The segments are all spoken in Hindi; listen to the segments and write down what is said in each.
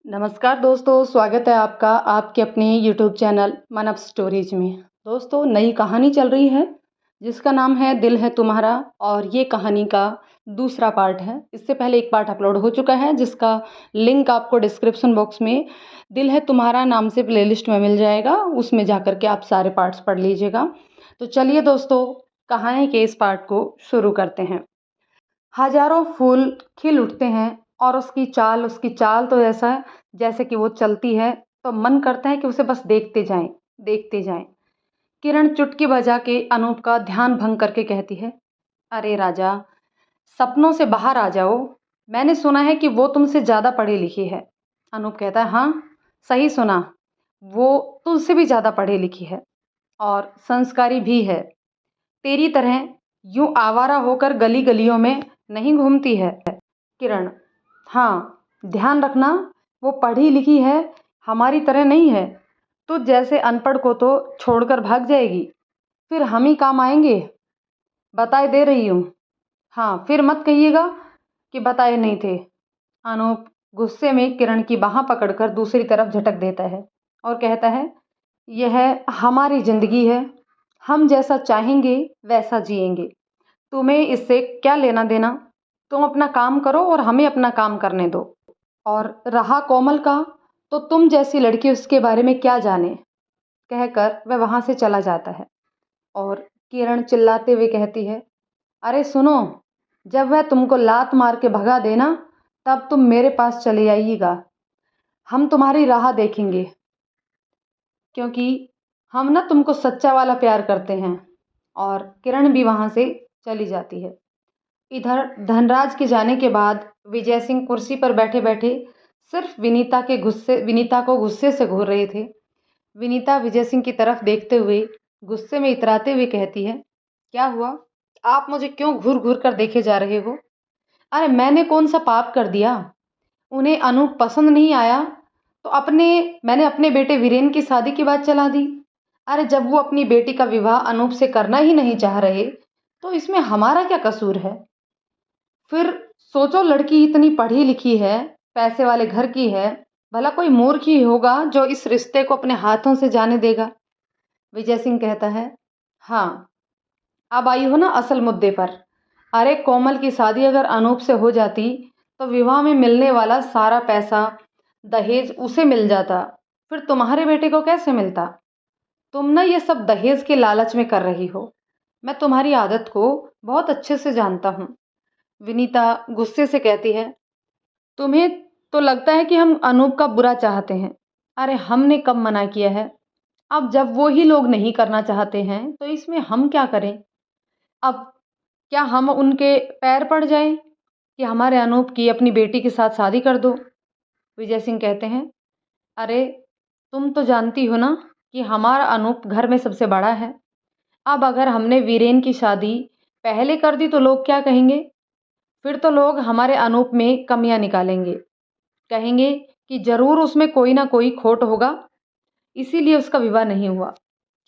नमस्कार दोस्तों, स्वागत है आपका आपके अपने यूट्यूब चैनल मन अप स्टोरीज में। दोस्तों, नई कहानी चल रही है जिसका नाम है दिल है तुम्हारा, और ये कहानी का दूसरा पार्ट है। इससे पहले एक पार्ट अपलोड हो चुका है जिसका लिंक आपको डिस्क्रिप्शन बॉक्स में दिल है तुम्हारा नाम से प्लेलिस्ट में मिल जाएगा, उसमें जाकर के आप सारे पार्ट्स पढ़ लीजिएगा। तो चलिए दोस्तों, कहानी के इस पार्ट को शुरू करते हैं। हजारों फूल खिल उठते हैं और उसकी चाल तो ऐसा है जैसे कि वो चलती है तो मन करता है कि उसे बस देखते जाएं, देखते जाएं। किरण चुटकी बजा के अनूप का ध्यान भंग करके कहती है, अरे राजा, सपनों से बाहर आ जाओ। मैंने सुना है कि वो तुमसे ज़्यादा पढ़ी लिखी है। अनूप कहता है, हाँ सही सुना, वो तुझसे भी ज़्यादा पढ़ी लिखी है और संस्कारी भी है। तेरी तरह यूं आवारा होकर गली गलियों में नहीं घूमती है। किरण, हाँ ध्यान रखना, वो पढ़ी लिखी है, हमारी तरह नहीं है। तो जैसे अनपढ़ को तो छोड़कर भाग जाएगी, फिर हम ही काम आएंगे। बताए दे रही हूँ। हाँ, फिर मत कहिएगा कि बताए नहीं थे। अनूप गुस्से में किरण की बाह पकड़कर दूसरी तरफ झटक देता है और कहता है, यह हमारी जिंदगी है, हम जैसा चाहेंगे वैसा जिएंगे। तुम्हें इससे क्या लेना देना? तुम अपना काम करो और हमें अपना काम करने दो। और रहा कोमल का, तो तुम जैसी लड़की उसके बारे में क्या जाने। कहकर वह वहाँ से चला जाता है और किरण चिल्लाते हुए कहती है, अरे सुनो, जब वह तुमको लात मार के भगा देना तब तुम मेरे पास चले आइएगा। हम तुम्हारी राह देखेंगे, क्योंकि हम ना तुमको सच्चा वाला प्यार करते हैं। और किरण भी वहाँ से चली जाती है। इधर धनराज के जाने के बाद विजय सिंह कुर्सी पर बैठे बैठे सिर्फ विनीता को गुस्से से घूर रहे थे। विनीता विजय सिंह की तरफ देखते हुए गुस्से में इतराते हुए कहती है, क्या हुआ? आप मुझे क्यों घूर घूर कर देखे जा रहे हो? अरे मैंने कौन सा पाप कर दिया? उन्हें अनूप पसंद नहीं आया तो मैंने अपने बेटे वीरेन की शादी की बात चला दी। अरे जब वो अपनी बेटी का विवाह अनूप से करना ही नहीं चाह रहे तो इसमें हमारा क्या कसूर है? फिर सोचो, लड़की इतनी पढ़ी लिखी है, पैसे वाले घर की है, भला कोई मूर्ख ही होगा जो इस रिश्ते को अपने हाथों से जाने देगा। विजय सिंह कहता है, हाँ अब आई हो ना असल मुद्दे पर। अरे कोमल की शादी अगर अनूप से हो जाती तो विवाह में मिलने वाला सारा पैसा दहेज उसे मिल जाता, फिर तुम्हारे बेटे को कैसे मिलता? तुम ना ये सब दहेज के लालच में कर रही हो। मैं तुम्हारी आदत को बहुत अच्छे से जानता हूँ। विनीता गुस्से से कहती है, तुम्हें तो लगता है कि हम अनूप का बुरा चाहते हैं। अरे हमने कब मना किया है? अब जब वो ही लोग नहीं करना चाहते हैं तो इसमें हम क्या करें? अब क्या हम उनके पैर पड़ जाएं कि हमारे अनूप की अपनी बेटी के साथ शादी कर दो? विजय सिंह कहते हैं, अरे तुम तो जानती हो ना कि हमारा अनूप घर में सबसे बड़ा है। अब अगर हमने वीरेन की शादी पहले कर दी तो लोग क्या कहेंगे? फिर तो लोग हमारे अनूप में कमियां निकालेंगे, कहेंगे कि जरूर उसमें कोई ना कोई खोट होगा, इसीलिए उसका विवाह नहीं हुआ।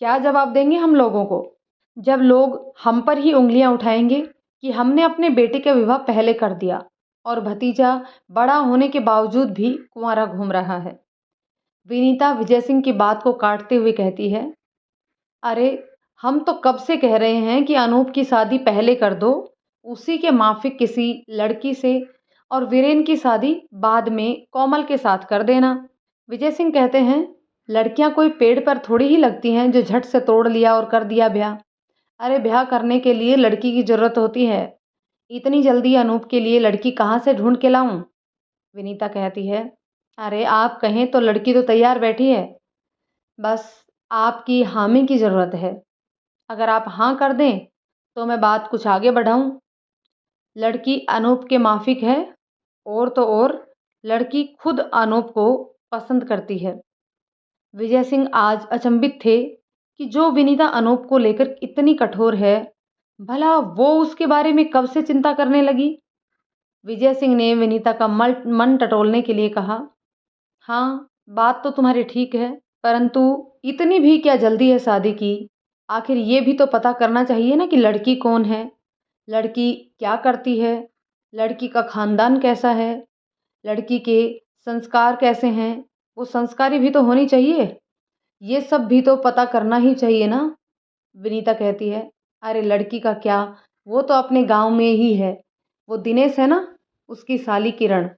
क्या जवाब देंगे हम लोगों को जब लोग हम पर ही उंगलियां उठाएंगे कि हमने अपने बेटे का विवाह पहले कर दिया और भतीजा बड़ा होने के बावजूद भी कुंवारा घूम रहा है? विनीता विजय सिंह की बात को काटते हुए कहती है, अरे हम तो कब से कह रहे हैं कि अनूप की शादी पहले कर दो, उसी के माफिक किसी लड़की से, और वीरेन की शादी बाद में कोमल के साथ कर देना। विजय सिंह कहते हैं, लड़कियां कोई पेड़ पर थोड़ी ही लगती हैं जो झट से तोड़ लिया और कर दिया ब्याह। अरे ब्याह करने के लिए लड़की की जरूरत होती है। इतनी जल्दी अनूप के लिए लड़की कहाँ से ढूंढ के लाऊं? विनीता कहती है, अरे आप कहें तो लड़की तो तैयार बैठी है, बस आपकी हामी की ज़रूरत है। अगर आप हाँ कर दें तो मैं बात कुछ आगे बढ़ाऊं। लड़की अनूप के माफिक है, और तो और लड़की खुद अनूप को पसंद करती है। विजय सिंह आज अचंभित थे कि जो विनीता अनूप को लेकर इतनी कठोर है, भला वो उसके बारे में कब से चिंता करने लगी। विजय सिंह ने विनीता का मन टटोलने के लिए कहा, हाँ बात तो तुम्हारी ठीक है, परंतु इतनी भी क्या जल्दी है शादी की? आखिर ये भी तो पता करना चाहिए ना कि लड़की कौन है, लड़की क्या करती है, लड़की का खानदान कैसा है, लड़की के संस्कार कैसे हैं, वो संस्कारी भी तो होनी चाहिए। ये सब भी तो पता करना ही चाहिए ना। विनीता कहती है, अरे लड़की का क्या, वो तो अपने गांव में ही है। वो दिनेश है ना, उसकी साली किरण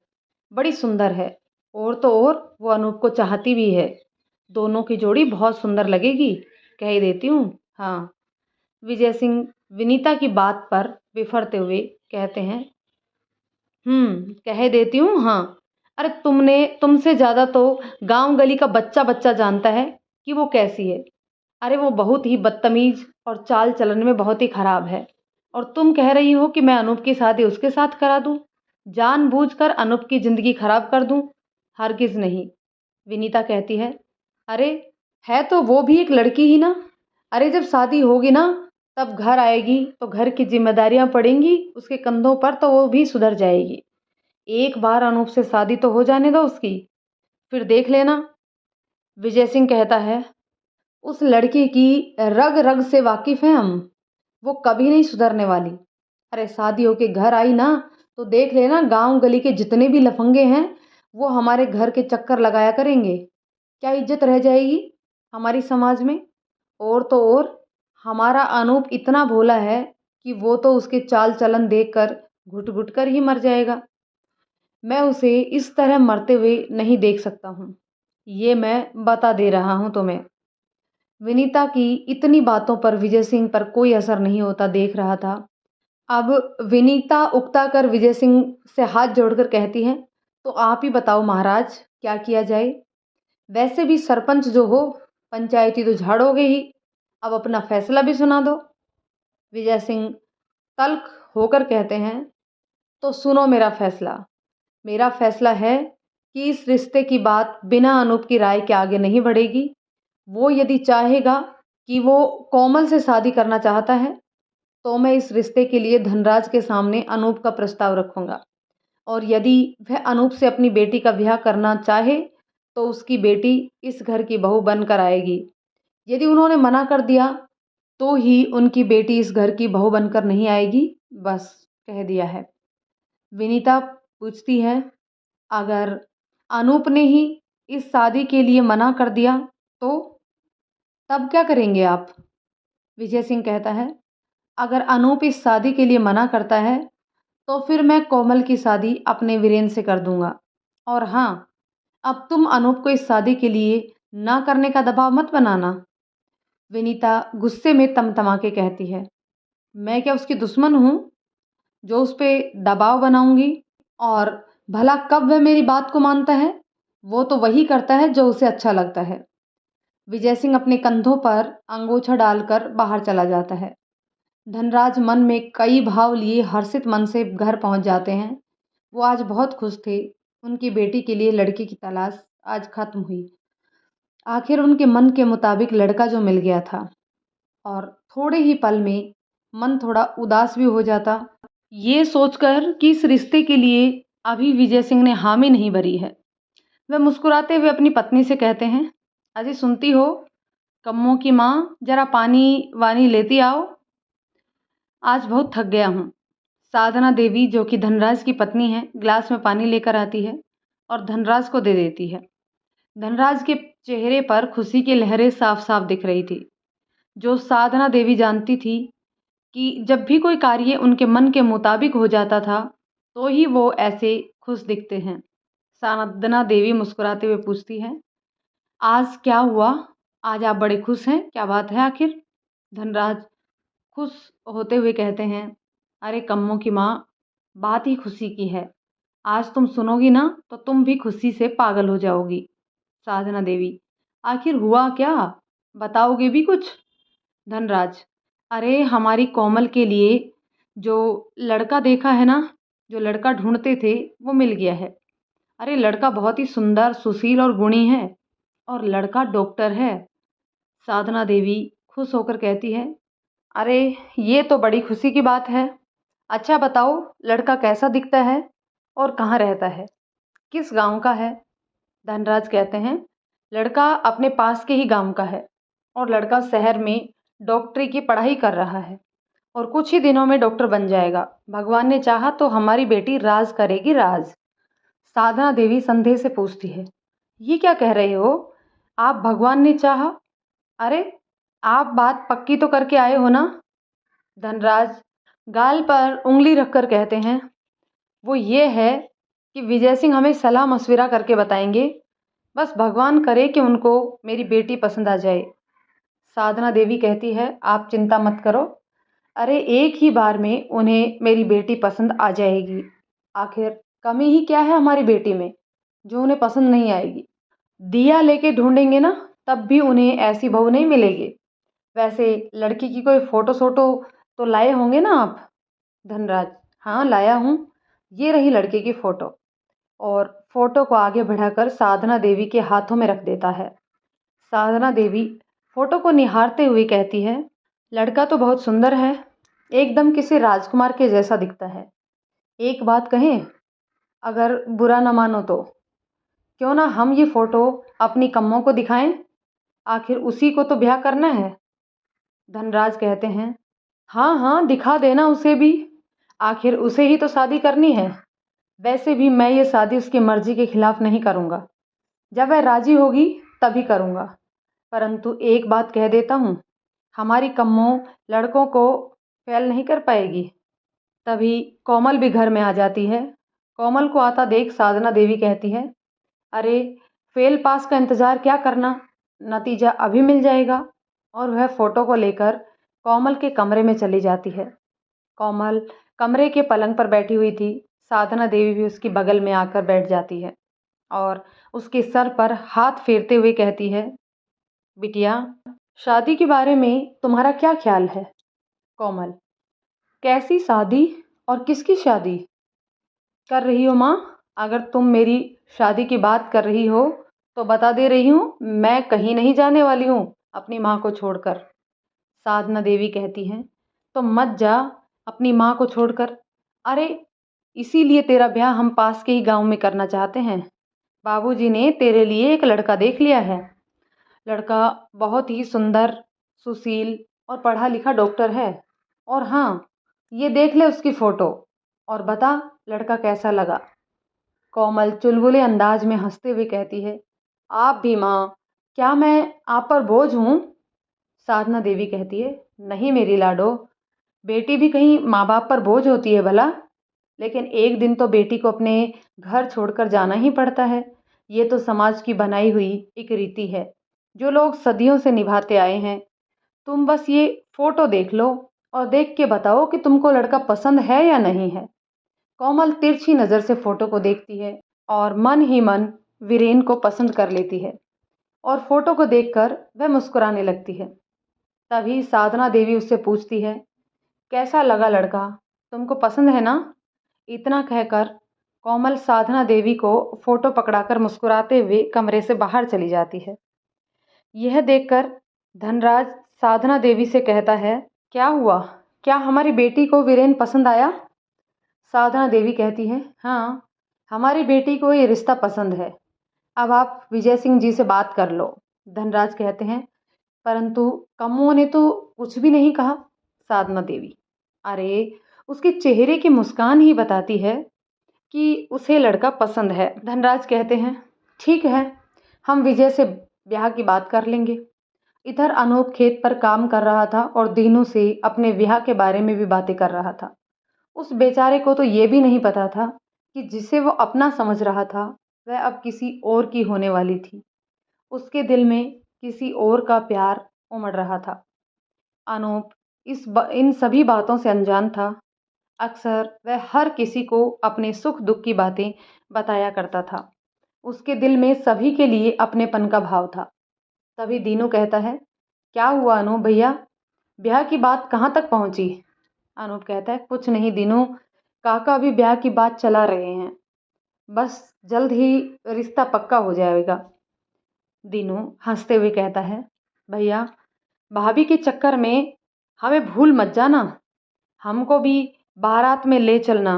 बड़ी सुंदर है। और तो और वो अनूप को चाहती भी है। दोनों की जोड़ी बहुत सुंदर लगेगी, कह ही देती हूँ। हाँ। विजय सिंह विनीता की बात पर बिफरते हुए कहते हैं, कह देती हूँ, हाँ। अरे तुमसे ज्यादा तो गांव गली का बच्चा बच्चा जानता है कि वो कैसी है। अरे वो बहुत ही बदतमीज और चाल चलन में बहुत ही खराब है। और तुम कह रही हो कि मैं अनूप की शादी उसके साथ करा दूं, जानबूझकर अनूप की जिंदगी खराब कर दूं? हरगिज नहीं। विनीता कहती है, अरे है तो वो भी एक लड़की ही ना। अरे जब शादी होगी ना, तब घर आएगी तो घर की जिम्मेदारियां पड़ेंगी उसके कंधों पर, तो वो भी सुधर जाएगी। एक बार अनूप से शादी तो हो जाने दो उसकी, फिर देख लेना। विजय सिंह कहता है, उस लड़की की रग रग से वाकिफ हैं हम, वो कभी नहीं सुधरने वाली। अरे शादी होके घर आई ना, तो देख लेना गांव गली के जितने भी लफंगे हैं वो हमारे घर के चक्कर लगाया करेंगे। क्या इज्जत रह जाएगी हमारी समाज में। और तो और हमारा अनूप इतना भोला है कि वो तो उसके चाल चलन देखकर घुट घुट कर ही मर जाएगा। मैं उसे इस तरह मरते हुए नहीं देख सकता हूँ, ये मैं बता दे रहा हूँ तुम्हें। विनीता की इतनी बातों पर विजय सिंह पर कोई असर नहीं होता देख रहा था। अब विनीता उकता कर विजय सिंह से हाथ जोड़कर कहती है, तो आप ही बताओ महाराज, क्या किया जाए। वैसे भी सरपंच जो हो, पंचायती तो झाड़ोगे ही, अब अपना फैसला भी सुना दो। विजय सिंह तल्ख होकर कहते हैं, तो सुनो मेरा फैसला। मेरा फैसला है कि इस रिश्ते की बात बिना अनूप की राय के आगे नहीं बढ़ेगी। वो यदि चाहेगा कि वो कोमल से शादी करना चाहता है, तो मैं इस रिश्ते के लिए धनराज के सामने अनूप का प्रस्ताव रखूंगा। और यदि वह अनूप से अपनी बेटी का ब्याह करना चाहे, तो उसकी बेटी इस घर की बहू बनकर आएगी। यदि उन्होंने मना कर दिया, तो ही उनकी बेटी इस घर की बहू बनकर नहीं आएगी। बस कह दिया है। विनीता पूछती है, अगर अनूप ने ही इस शादी के लिए मना कर दिया, तो तब क्या करेंगे आप। विजय सिंह कहता है, अगर अनूप इस शादी के लिए मना करता है, तो फिर मैं कोमल की शादी अपने वीरेन से कर दूंगा। और हाँ, अब तुम अनूप को इस शादी के लिए ना करने का दबाव मत बनाना। विनीता गुस्से में तमतमा के कहती है, मैं क्या उसकी दुश्मन हूँ जो उस पर दबाव बनाऊंगी। और भला कब वह मेरी बात को मानता है। वो तो वही करता है जो उसे अच्छा लगता है। विजय सिंह अपने कंधों पर अंगोछा डालकर बाहर चला जाता है। धनराज मन में कई भाव लिए हर्षित मन से घर पहुंच जाते हैं। वो आज बहुत खुश थे। उनकी बेटी के लिए लड़की की तलाश आज खत्म हुई। आखिर उनके मन के मुताबिक लड़का जो मिल गया था। और थोड़े ही पल में मन थोड़ा उदास भी हो जाता, ये सोचकर कि इस रिश्ते के लिए अभी विजय सिंह ने हामी नहीं भरी है। वह मुस्कुराते हुए अपनी पत्नी से कहते हैं, अजी सुनती हो, कम्मों की माँ, जरा पानी वानी लेती आओ, आज बहुत थक गया हूँ। साधना देवी, जो कि धनराज की पत्नी है, ग्लास में पानी लेकर आती है और धनराज को दे देती है। धनराज के चेहरे पर खुशी की लहरें साफ साफ दिख रही थी। जो साधना देवी जानती थी कि जब भी कोई कार्य उनके मन के मुताबिक हो जाता था, तो ही वो ऐसे खुश दिखते हैं। साधना देवी मुस्कुराते हुए पूछती है, आज क्या हुआ, आज आप बड़े खुश हैं, क्या बात है आखिर। धनराज खुश होते हुए कहते हैं, अरे कम्मों की माँ, बात ही खुशी की है। आज तुम सुनोगी ना, तो तुम भी खुशी से पागल हो जाओगी। साधना देवी, आखिर हुआ क्या, बताओगे भी कुछ। धनराज, अरे हमारी कोमल के लिए जो लड़का देखा है ना, जो लड़का ढूंढते थे, वो मिल गया है। अरे लड़का बहुत ही सुंदर, सुशील और गुणी है। और लड़का डॉक्टर है। साधना देवी खुश होकर कहती है, अरे ये तो बड़ी खुशी की बात है। अच्छा बताओ, लड़का कैसा दिखता है और कहाँ रहता है, किस गांव का है। धनराज कहते हैं, लड़का अपने पास के ही गांव का है और लड़का शहर में डॉक्टरी की पढ़ाई कर रहा है और कुछ ही दिनों में डॉक्टर बन जाएगा। भगवान ने चाहा तो हमारी बेटी राज करेगी, राज। साधना देवी संदेह से पूछती है, ये क्या कह रहे हो? आप भगवान ने चाहा? अरे, आप बात पक्की तो करके आए हो ना? धनराज गाल पर उंगली रखकर कहते हैं, वो ये है कि विजय सिंह हमें सलाह मशविरा करके बताएंगे। बस भगवान करे कि उनको मेरी बेटी पसंद आ जाए। साधना देवी कहती है, आप चिंता मत करो। अरे एक ही बार में उन्हें मेरी बेटी पसंद आ जाएगी। आखिर कमी ही क्या है हमारी बेटी में जो उन्हें पसंद नहीं आएगी? दिया लेके ढूंढेंगे ना, तब भी उन्हें ऐसी बहू नहीं मिलेगी। वैसे लड़की की कोई फोटो सोटो तो लाए होंगे ना आप? धनराज, हाँ लाया हूँ। ये रही लड़के की फोटो। और फोटो को आगे बढ़ाकर साधना देवी के हाथों में रख देता है। साधना देवी फोटो को निहारते हुए कहती है, लड़का तो बहुत सुंदर है, एकदम किसी राजकुमार के जैसा दिखता है। एक बात कहें, अगर बुरा न मानो तो क्यों ना हम ये फोटो अपनी कम्मों को दिखाएं? आखिर उसी को तो ब्याह करना है। धनराज कहते हैं, हाँ हाँ दिखा देना उसे भी, आखिर उसे ही तो शादी करनी है। वैसे भी मैं ये शादी उसकी मर्जी के खिलाफ नहीं करूँगा। जब वह राजी होगी तभी करूँगा। परंतु एक बात कह देता हूँ, हमारी कम्मों लड़कों को फेल नहीं कर पाएगी। तभी कोमल भी घर में आ जाती है। कोमल को आता देख साधना देवी कहती है, अरे फेल पास का इंतज़ार क्या करना, नतीजा अभी मिल जाएगा। और वह फोटो को लेकर कोमल के कमरे में चली जाती है। कोमल कमरे के पलंग पर बैठी हुई थी। साधना देवी भी उसकी बगल में आकर बैठ जाती है और उसके सर पर हाथ फेरते हुए कहती है, बिटिया शादी के बारे में तुम्हारा क्या ख्याल है? कोमल, कैसी शादी और किसकी शादी कर रही हो माँ? अगर तुम मेरी शादी की बात कर रही हो तो बता दे रही हूँ, मैं कहीं नहीं जाने वाली हूँ अपनी माँ को छोड़कर। साधना देवी कहती हैं, तो मत जा अपनी माँ को छोड़कर। अरे इसीलिए तेरा ब्याह हम पास के ही गांव में करना चाहते हैं। बाबूजी ने तेरे लिए एक लड़का देख लिया है। लड़का बहुत ही सुंदर, सुशील और पढ़ा लिखा डॉक्टर है। और हाँ, ये देख ले उसकी फ़ोटो और बता लड़का कैसा लगा। कोमल चुलबुले अंदाज में हंसते हुए कहती है, आप भी माँ, क्या मैं आप पर बोझ हूँ? साधना देवी कहती है, नहीं मेरी लाडो, बेटी भी कहीं माँ बाप पर बोझ होती है भला? लेकिन एक दिन तो बेटी को अपने घर छोड़कर जाना ही पड़ता है। ये तो समाज की बनाई हुई एक रीति है जो लोग सदियों से निभाते आए हैं। तुम बस ये फोटो देख लो और देख के बताओ कि तुमको लड़का पसंद है या नहीं है। कोमल तिरछी नज़र से फोटो को देखती है और मन ही मन वीरेन को पसंद कर लेती है और फोटो को देखकर वह मुस्कुराने लगती है। तभी साधना देवी उससे पूछती है, कैसा लगा लड़का, तुमको पसंद है ना? इतना कहकर कोमल साधना देवी को फोटो पकड़ाकर मुस्कुराते हुए कमरे से बाहर चली जाती है। यह देखकर धनराज साधना देवी से कहता है, क्या हुआ, क्या हमारी बेटी को वीरेन पसंद आया? साधना देवी कहती है, हाँ हमारी बेटी को ये रिश्ता पसंद है। अब आप विजय सिंह जी से बात कर लो। धनराज कहते हैं, परंतु कम्मों ने तो कुछ भी नहीं कहा। साधना देवी, अरे उसके चेहरे की मुस्कान ही बताती है कि उसे लड़का पसंद है। धनराज कहते हैं, ठीक है, हम विजय से ब्याह की बात कर लेंगे। इधर अनूप खेत पर काम कर रहा था और दीनू से अपने ब्याह के बारे में भी बातें कर रहा था। उस बेचारे को तो ये भी नहीं पता था कि जिसे वो अपना समझ रहा था वह अब किसी और की होने वाली थी। उसके दिल में किसी और का प्यार उमड़ रहा था। अनूप इन सभी बातों से अनजान था। अक्सर वह हर किसी को अपने सुख दुख की बातें बताया करता था। उसके दिल में सभी के लिए अपनेपन का भाव था। तभी दीनू कहता है, क्या हुआ अनूप भैया, ब्याह की बात कहाँ तक पहुँची? अनूप कहता है, कुछ नहीं दीनू, काका अभी ब्याह की बात चला रहे हैं, बस जल्द ही रिश्ता पक्का हो जाएगा। दीनू हंसते हुए कहता है, भैया भाभी के चक्कर में हमें भूल मत जाना, हमको भी बारात में ले चलना,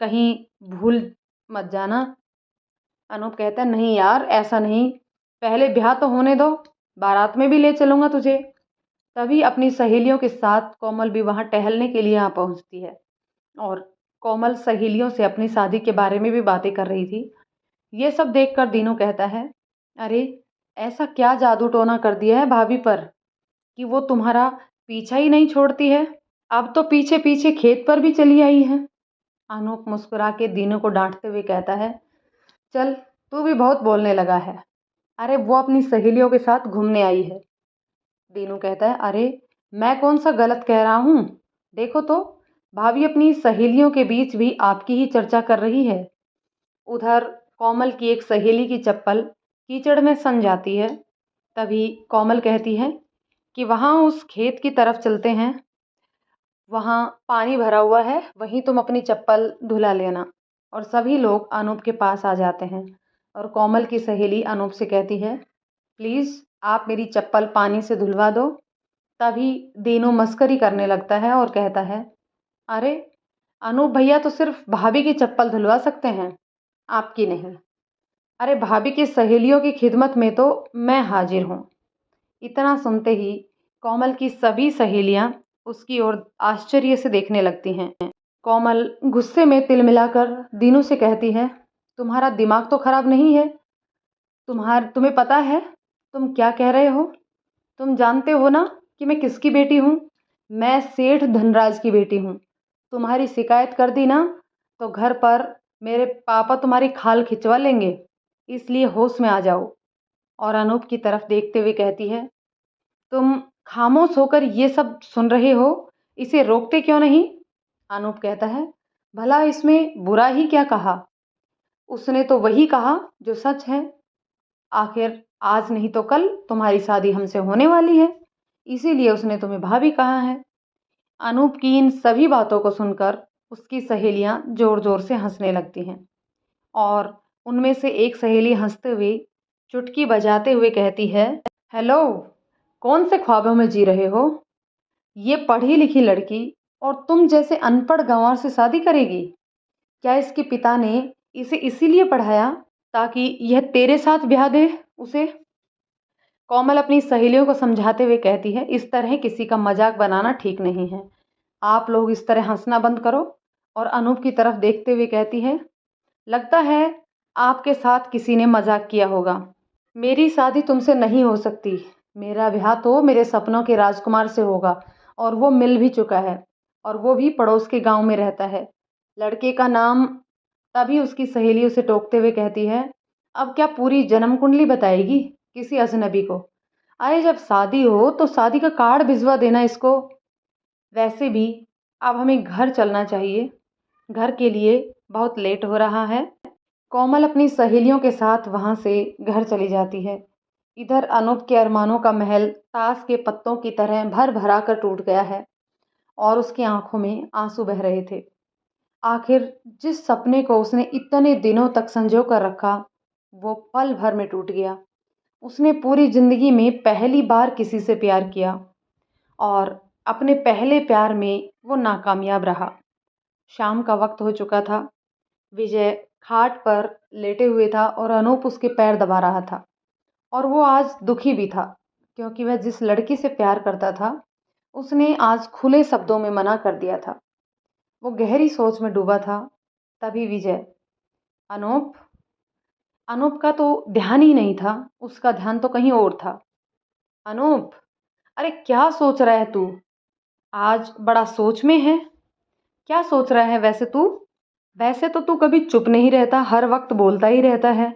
कहीं भूल मत जाना। अनूप कहता है, नहीं यार ऐसा नहीं, पहले ब्याह तो होने दो, बारात में भी ले चलूँगा तुझे। तभी अपनी सहेलियों के साथ कोमल भी वहाँ टहलने के लिए यहाँ पहुँचती है और कोमल सहेलियों से अपनी शादी के बारे में भी बातें कर रही थी। ये सब देखकर दीनू कहता है, अरे ऐसा क्या जादू टोना कर दिया है भाभी पर कि वो तुम्हारा पीछा ही नहीं छोड़ती है। अब तो पीछे पीछे खेत पर भी चली आई है। अनूप मुस्कुरा के दीनू को डांटते हुए कहता है, चल तू भी बहुत बोलने लगा है। अरे वो अपनी सहेलियों के साथ घूमने आई है। दीनू कहता है, अरे मैं कौन सा गलत कह रहा हूँ, देखो तो भाभी अपनी सहेलियों के बीच भी आपकी ही चर्चा कर रही है। उधर कोमल की एक सहेली की चप्पल कीचड़ में सन जाती है। तभी कोमल कहती है कि वहाँ उस खेत की तरफ चलते हैं, वहाँ पानी भरा हुआ है, वहीं तुम अपनी चप्पल धुला लेना। और सभी लोग अनूप के पास आ जाते हैं और कोमल की सहेली अनूप से कहती है, प्लीज़ आप मेरी चप्पल पानी से धुलवा दो। तभी दीनू मस्करी करने लगता है और कहता है, अरे अनूप भैया तो सिर्फ भाभी की चप्पल धुलवा सकते हैं, आपकी नहीं। अरे भाभी की सहेलियों की खिदमत में तो मैं हाजिर हूँ। इतना सुनते ही कोमल की सभी सहेलियां उसकी ओर आश्चर्य से देखने लगती हैं। कोमल गुस्से में तिल मिलाकर दीनू से कहती है, तुम्हारा दिमाग तो खराब नहीं है? तुम्हें पता है तुम क्या कह रहे हो? तुम जानते हो ना कि मैं किसकी बेटी हूँ? मैं सेठ धनराज की बेटी हूँ। तुम्हारी शिकायत कर दी ना तो घर पर मेरे पापा तुम्हारी खाल खिंचवा लेंगे, इसलिए होश में आ जाओ। और अनूप की तरफ देखते हुए कहती है, तुम खामोश होकर ये सब सुन रहे हो, इसे रोकते क्यों नहीं? अनूप कहता है, भला इसमें बुरा ही क्या कहा? उसने तो वही कहा जो सच है। आखिर आज नहीं तो कल तुम्हारी शादी हमसे होने वाली है, इसीलिए उसने तुम्हें भाभी कहा है। अनूप की इन सभी बातों को सुनकर उसकी सहेलियां जोर जोर से हंसने लगती हैं और उनमें से एक सहेली हंसते हुए चुटकी बजाते हुए कहती है, हेलो, कौन से ख्वाबों में जी रहे हो? ये पढ़ी लिखी लड़की और तुम जैसे अनपढ़ गंवार से शादी करेगी? क्या इसके पिता ने इसे इसीलिए पढ़ाया ताकि यह तेरे साथ ब्याह दे उसे? कोमल अपनी सहेलियों को समझाते हुए कहती है, इस तरह किसी का मजाक बनाना ठीक नहीं है। आप लोग इस तरह हंसना बंद करो। और अनूप की तरफ देखते हुए कहती है, लगता है आपके साथ किसी ने मजाक किया होगा। मेरी शादी तुमसे नहीं हो सकती। मेरा ब्याह तो मेरे सपनों के राजकुमार से होगा और वो मिल भी चुका है, और वो भी पड़ोस के गांव में रहता है। लड़के का नाम। तभी उसकी सहेली उसे टोकते हुए कहती है, अब क्या पूरी जन्म कुंडली बताएगी किसी अजनबी को? अरे जब शादी हो तो शादी का कार्ड भिजवा देना इसको। वैसे भी अब हमें घर चलना चाहिए, घर के लिए बहुत लेट हो रहा है। कोमल अपनी सहेलियों के साथ वहां से घर चली जाती है। इधर अनूप के अरमानों का महल ताश के पत्तों की तरह भर भरा कर टूट गया है और उसकी आंखों में आंसू बह रहे थे। आखिर जिस सपने को उसने इतने दिनों तक संजो कर रखा, वो पल भर में टूट गया। उसने पूरी जिंदगी में पहली बार किसी से प्यार किया और अपने पहले प्यार में वो नाकामयाब रहा। शाम का वक्त हो चुका था। विजय खाट पर लेटे हुए था और अनूप उसके पैर दबा रहा था। और वो आज दुखी भी था क्योंकि वह जिस लड़की से प्यार करता था उसने आज खुले शब्दों में मना कर दिया था। वो गहरी सोच में डूबा था। तभी विजय, अनूप। अनूप का तो ध्यान ही नहीं था, उसका ध्यान तो कहीं और था। अनूप, अरे क्या सोच रहा है तू? आज बड़ा सोच में है। क्या सोच रहा है वैसे तू? वैसे तो तू कभी चुप नहीं रहता, हर वक्त बोलता ही रहता है।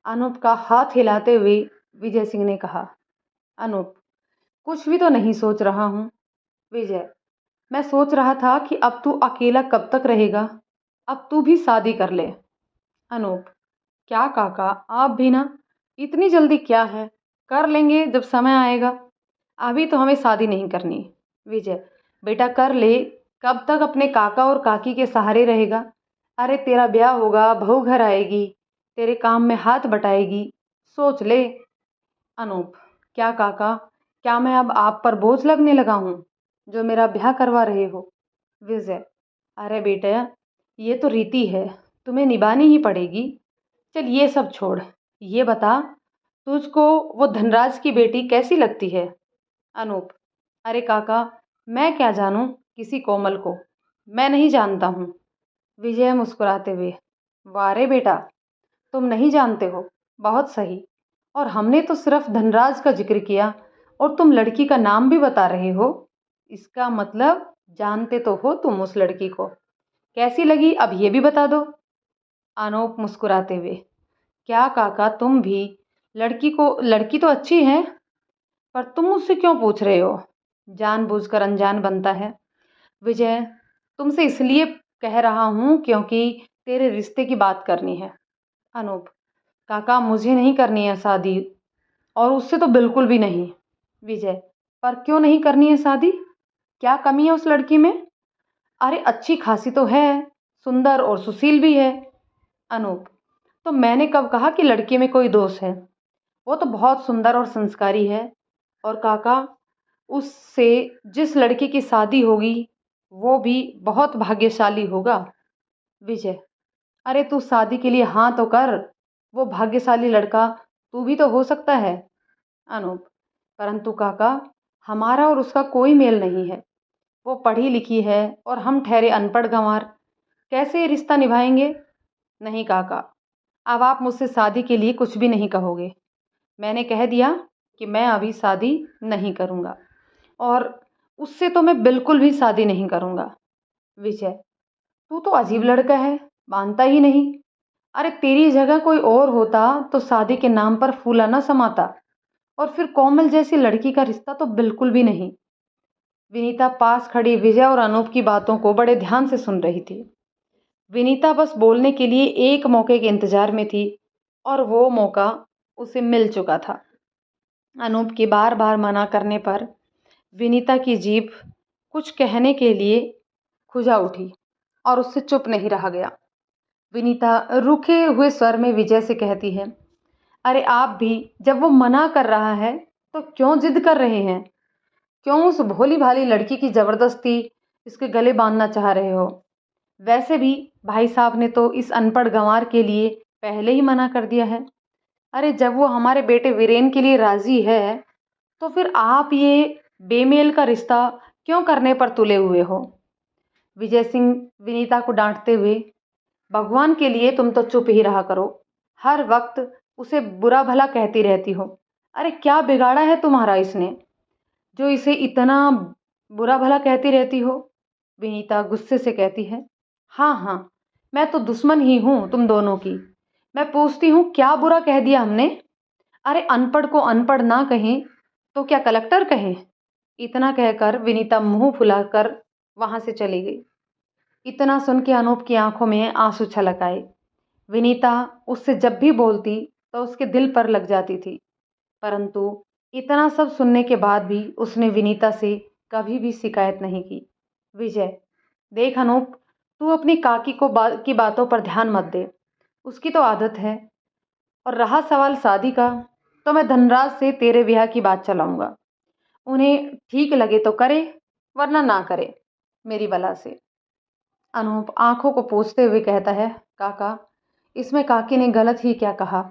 अनूप का हाथ हिलाते हुए विजय सिंह ने कहा। अनूप, कुछ भी तो नहीं सोच रहा हूँ। विजय, मैं सोच रहा था कि अब तू अकेला कब तक रहेगा, अब तू भी शादी कर ले। अनूप, क्या काका, आप भी ना, इतनी जल्दी क्या है, कर लेंगे जब समय आएगा, अभी तो हमें शादी नहीं करनी। विजय, बेटा कर ले, कब तक अपने काका और काकी के सहारे रहेगा? अरे तेरा ब्याह होगा, बहू घर आएगी, तेरे काम में हाथ बटाएगी, सोच ले। अनूप, क्या काका, क्या मैं अब आप पर बोझ लगने लगा हूँ जो मेरा ब्याह करवा रहे हो? विजय, अरे बेटा, ये तो रीति है, तुम्हें निभानी ही पड़ेगी। चल ये सब छोड़, ये बता, तुझको वो धनराज की बेटी कैसी लगती है? अनूप, अरे काका, मैं क्या जानूं किसी कोमल को, मैं नहीं जानता हूँ। विजय मुस्कुराते हुए, वाह रे बेटा, तुम नहीं जानते हो? बहुत सही। और हमने तो सिर्फ धनराज का जिक्र किया और तुम लड़की का नाम भी बता रहे हो। इसका मतलब जानते तो हो तुम उस लड़की को। कैसी लगी अब ये भी बता दो। अनूप मुस्कुराते हुए, क्या काका तुम भी? लड़की तो अच्छी है, पर तुम मुझसे क्यों पूछ रहे हो? जानबूझकर अनजान बनता है। विजय, तुमसे इसलिए कह रहा हूं क्योंकि तेरे रिश्ते की बात करनी है। अनूप, काका मुझे नहीं करनी है शादी, और उससे तो बिल्कुल भी नहीं। विजय, पर क्यों नहीं करनी है शादी? क्या कमी है उस लड़की में? अरे अच्छी खासी तो है, सुंदर और सुशील भी है। अनूप, तो मैंने कब कहा कि लड़की में कोई दोष है? वो तो बहुत सुंदर और संस्कारी है। और काका, उससे जिस लड़की की शादी होगी वो भी बहुत भाग्यशाली होगा। विजय, अरे तू शादी के लिए हाँ तो कर। वो भाग्यशाली लड़का तू भी तो हो सकता है। अनूप, परंतु काका, हमारा और उसका कोई मेल नहीं है। वो पढ़ी लिखी है और हम ठहरे अनपढ़ गंवार। कैसे ये रिश्ता निभाएंगे? नहीं काका, अब आप मुझसे शादी के लिए कुछ भी नहीं कहोगे। मैंने कह दिया कि मैं अभी शादी नहीं करूँगा, और उससे तो मैं बिल्कुल भी शादी नहीं करूँगा। विजय, तू तो अजीब लड़का है, मानता ही नहीं। अरे तेरी जगह कोई और होता तो शादी के नाम पर फूला न समाता, और फिर कोमल जैसी लड़की का रिश्ता तो बिल्कुल भी नहीं। विनीता पास खड़ी विजय और अनूप की बातों को बड़े ध्यान से सुन रही थी। विनीता बस बोलने के लिए एक मौके के इंतजार में थी, और वो मौका उसे मिल चुका था। अनूप के बार बार मना करने पर विनीता की जीभ कुछ कहने के लिए खुजा उठी, और उससे चुप नहीं रहा गया। विनीता रुके हुए स्वर में विजय से कहती है, अरे आप भी जब वो मना कर रहा है तो क्यों जिद कर रहे हैं? क्यों उस भोली भाली लड़की की जबरदस्ती इसके गले बांधना चाह रहे हो? वैसे भी भाई साहब ने तो इस अनपढ़ गंवार के लिए पहले ही मना कर दिया है। अरे जब वो हमारे बेटे वीरेन के लिए राजी है तो फिर आप ये बेमेल का रिश्ता क्यों करने पर तुले हुए हो? विजय सिंह विनीता को डांटते हुए, भगवान के लिए तुम तो चुप ही रहा करो। हर वक्त उसे बुरा भला कहती रहती हो। अरे क्या बिगाड़ा है तुम्हारा इसने, जो इसे इतना बुरा भला कहती रहती हो? विनीता गुस्से से कहती है, हाँ हाँ, मैं तो दुश्मन ही हूँ तुम दोनों की। मैं पूछती हूँ क्या बुरा कह दिया हमने? अरे अनपढ़ को अनपढ़ ना कहें तो क्या कलेक्टर कहें? इतना कहकर विनीता मुंह फुलाकर वहां से चली गई। इतना सुन के अनूप की आंखों में आंसू छलक आए। विनीता उससे जब भी बोलती तो उसके दिल पर लग जाती थी, परंतु इतना सब सुनने के बाद भी उसने विनीता से कभी भी शिकायत नहीं की। विजय, देख अनूप, तू अपनी काकी की बातों पर ध्यान मत दे। उसकी तो आदत है। और रहा सवाल शादी का, तो मैं धनराज से तेरे ब्याह की बात चलाऊंगा। उन्हें ठीक लगे तो करे, वरना ना करे, मेरी बला से। अनूप आंखों को पोंछते हुए कहता है, काका, इसमें काकी ने गलत ही क्या कहा?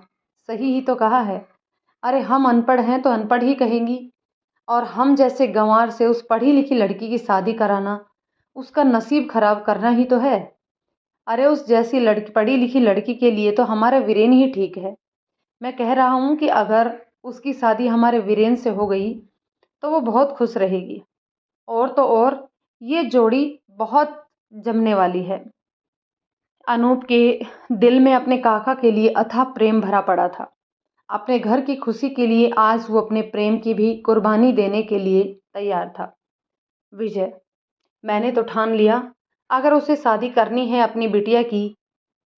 सही ही तो कहा है। अरे हम अनपढ़ हैं तो अनपढ़ ही कहेंगी, और हम जैसे गंवार से उस पढ़ी लिखी लड़की की शादी कराना उसका नसीब खराब करना ही तो है। अरे उस जैसी लड़की, पढ़ी लिखी लड़की के लिए तो हमारा वीरेन ही ठीक है। मैं कह रहा हूँ कि अगर उसकी शादी हमारे वीरेन से हो गई तो वो बहुत खुश रहेगी। और तो और ये जोड़ी बहुत जमने वाली है। अनूप के दिल में अपने काका के लिए अथाह प्रेम भरा पड़ा था। अपने घर की खुशी के लिए आज वो अपने प्रेम की भी कुर्बानी देने के लिए तैयार था। विजय, मैंने तो ठान लिया, अगर उसे शादी करनी है अपनी बिटिया की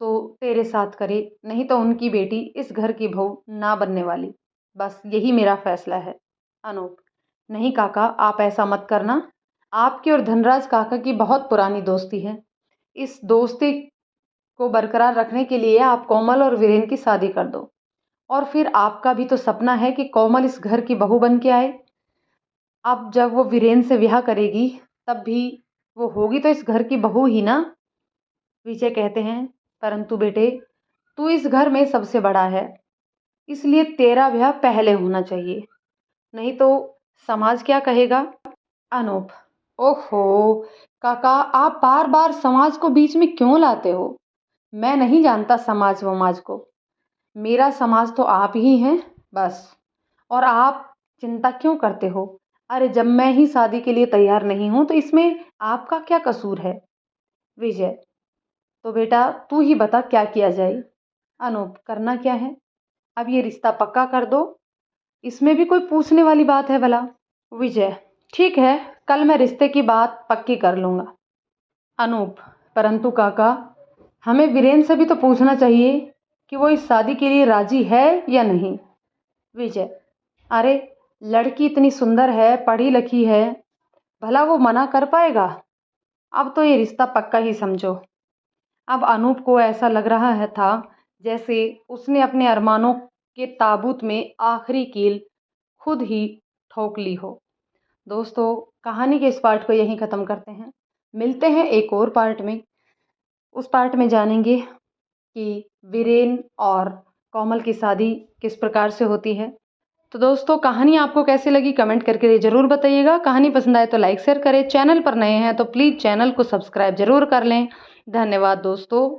तो तेरे साथ करे, नहीं तो उनकी बेटी इस घर की बहू ना बनने वाली। बस यही मेरा फैसला है। अनूप, नहीं काका, आप ऐसा मत करना। आपकी और धनराज काका की बहुत पुरानी दोस्ती है। इस दोस्ती को बरकरार रखने के लिए आप कोमल और वीरेन की शादी कर दो। और फिर आपका भी तो सपना है कि कोमल इस घर की बहू बन के आए। अब जब वो वीरेन से ब्याह करेगी तब भी वो होगी तो इस घर की बहू ही ना। विजय कहते हैं, परंतु बेटे, तू इस घर में सबसे बड़ा है, इसलिए तेरा ब्याह पहले होना चाहिए, नहीं तो समाज क्या कहेगा? अनूप, ओहो काका, आप बार बार समाज को बीच में क्यों लाते हो? मैं नहीं जानता समाज वमाज को। मेरा समाज तो आप ही हैं बस। और आप चिंता क्यों करते हो? अरे जब मैं ही शादी के लिए तैयार नहीं हूँ तो इसमें आपका क्या कसूर है? विजय, तो बेटा तू ही बता क्या किया जाए? अनूप, करना क्या है? अब ये रिश्ता पक्का कर दो, इसमें भी कोई पूछने वाली बात है भला? विजय, ठीक है, कल मैं रिश्ते की बात पक्की कर लूँगा। अनूप, परंतु काका, हमें वीरेन से भी तो पूछना चाहिए कि वो इस शादी के लिए राजी है या नहीं। विजय, अरे लड़की इतनी सुंदर है, पढ़ी लिखी है, भला वो मना कर पाएगा? अब तो ये रिश्ता पक्का ही समझो। अब अनूप को ऐसा लग रहा है था जैसे उसने अपने अरमानों के ताबूत में आखिरी कील खुद ही ठोक ली हो। दोस्तों, कहानी के इस पार्ट को यहीं ख़त्म करते हैं। मिलते हैं एक और पार्ट में। उस पार्ट में जानेंगे कि वीरेन और कोमल की शादी किस प्रकार से होती है। तो दोस्तों, कहानी आपको कैसी लगी कमेंट करके ज़रूर बताइएगा। कहानी पसंद आए तो लाइक शेयर करें। चैनल पर नए हैं तो प्लीज़ चैनल को सब्सक्राइब ज़रूर कर लें। धन्यवाद दोस्तों।